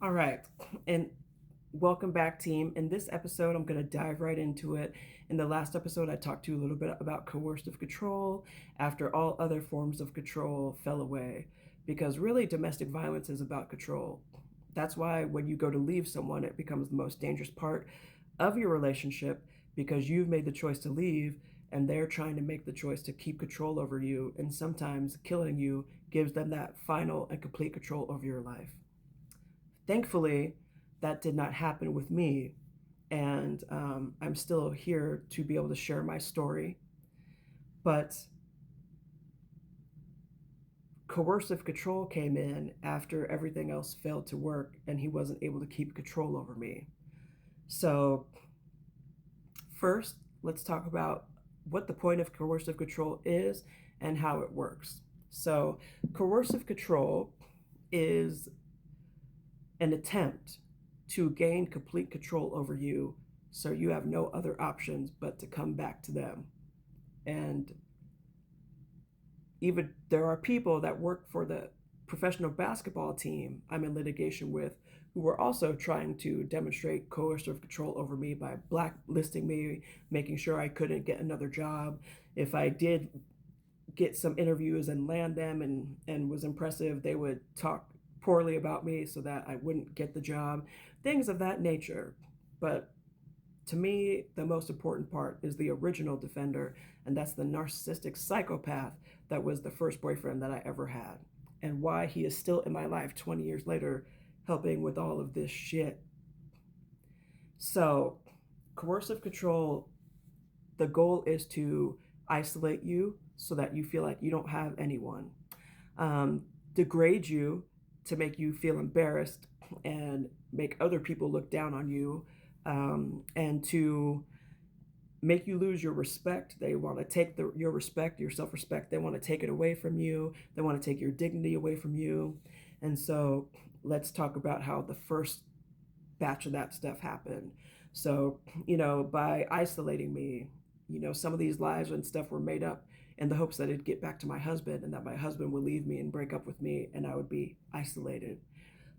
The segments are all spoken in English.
All right. And welcome back, team. In this episode, I'm going to dive right into it. In the last episode, I talked to you a little bit about coercive control after all other forms of control fell away. Because really, domestic violence is about control. That's why when you go to leave someone, it becomes the most dangerous part of your relationship because you've made the choice to leave and they're trying to make the choice to keep control over you. And sometimes killing you gives them that final and complete control over your life. Thankfully, that did not happen with me. And I'm still here to be able to share my story. But coercive control came in after everything else failed to work and he wasn't able to keep control over me. So, first, let's talk about what the point of coercive control is and how it works. So, coercive control is an attempt to gain complete control over you so you have no other options but to come back to them. And even there are people that work for the professional basketball team I'm in litigation with who were also trying to demonstrate coercive control over me by blacklisting me, making sure I couldn't get another job. If I did get some interviews and land them and was impressive, they would talk poorly about me so that I wouldn't get the job, things of that nature. But to me, the most important part is the original defender, and that's the narcissistic psychopath that was the first boyfriend that I ever had, and why he is still in my life 20 years later, helping with all of this shit. So, coercive control, the goal is to isolate you so that you feel like you don't have anyone, degrade you to make you feel embarrassed and make other people look down on you, and to make you lose your respect. They want to take your respect, your self respect, they want to take it away from you. They want to take your dignity away from you. And so let's talk about how the first batch of that stuff happened. So, by isolating me, some of these lies and stuff were made up in the hopes that it'd get back to my husband and that my husband would leave me and break up with me and I would be isolated.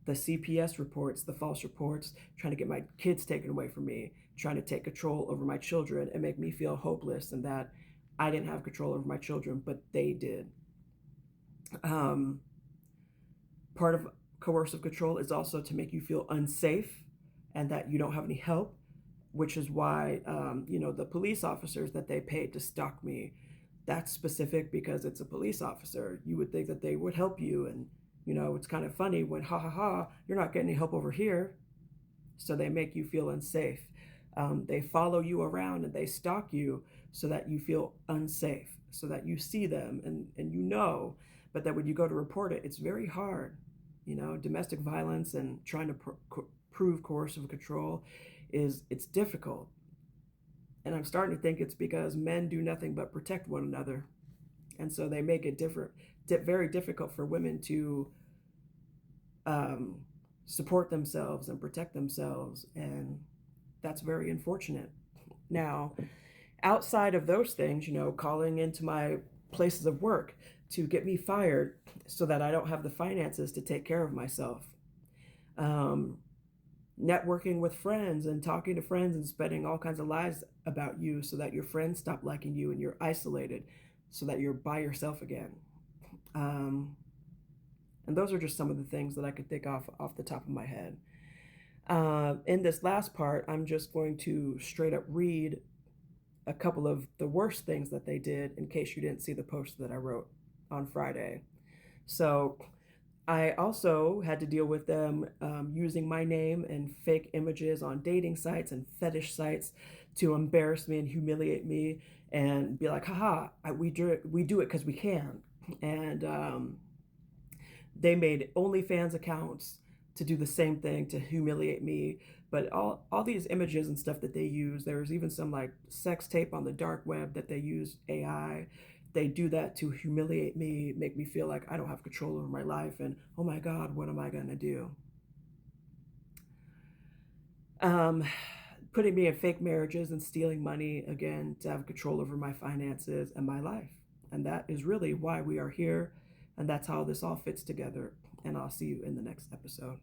The CPS reports, the false reports, trying to get my kids taken away from me, trying to take control over my children and make me feel hopeless and that I didn't have control over my children, but they did. Um, Part of coercive control is also to make you feel unsafe and that you don't have any help, which is why, the police officers that they paid to stalk me, that's specific because it's a police officer. You would think that they would help you. And, it's kind of funny when, ha ha ha, you're not getting any help over here. So they make you feel unsafe. They follow you around and they stalk you so that you feel unsafe, so that you see them and but that when you go to report it, it's very hard. Domestic violence and trying to prove coercive control it's difficult. And I'm starting to think it's because men do nothing but protect one another. And so they make it very difficult for women to um, support themselves and protect themselves. And that's very unfortunate. Now, outside of those things, calling into my places of work to get me fired so that I don't have the finances to take care of myself. Um, Networking with friends and talking to friends and spreading all kinds of lies about you so that your friends stop liking you and you're isolated so that you're by yourself again. Um, and those are just some of the things that I could think off the top of my head. In this last part, I'm just going to straight up read a couple of the worst things that they did in case you didn't see the post that I wrote on Friday. So I also had to deal with them using my name and fake images on dating sites and fetish sites to embarrass me and humiliate me and be like, haha, we do it because we can. And they made OnlyFans accounts to do the same thing to humiliate me. But all these images and stuff that they use, there's even some like sex tape on the dark web that they use AI. They do that to humiliate me, make me feel like I don't have control over my life, and oh my God, what am I gonna do? Um, Putting me in fake marriages and stealing money again to have control over my finances and my life. And that is really why we are here. And that's how this all fits together. And I'll see you in the next episode.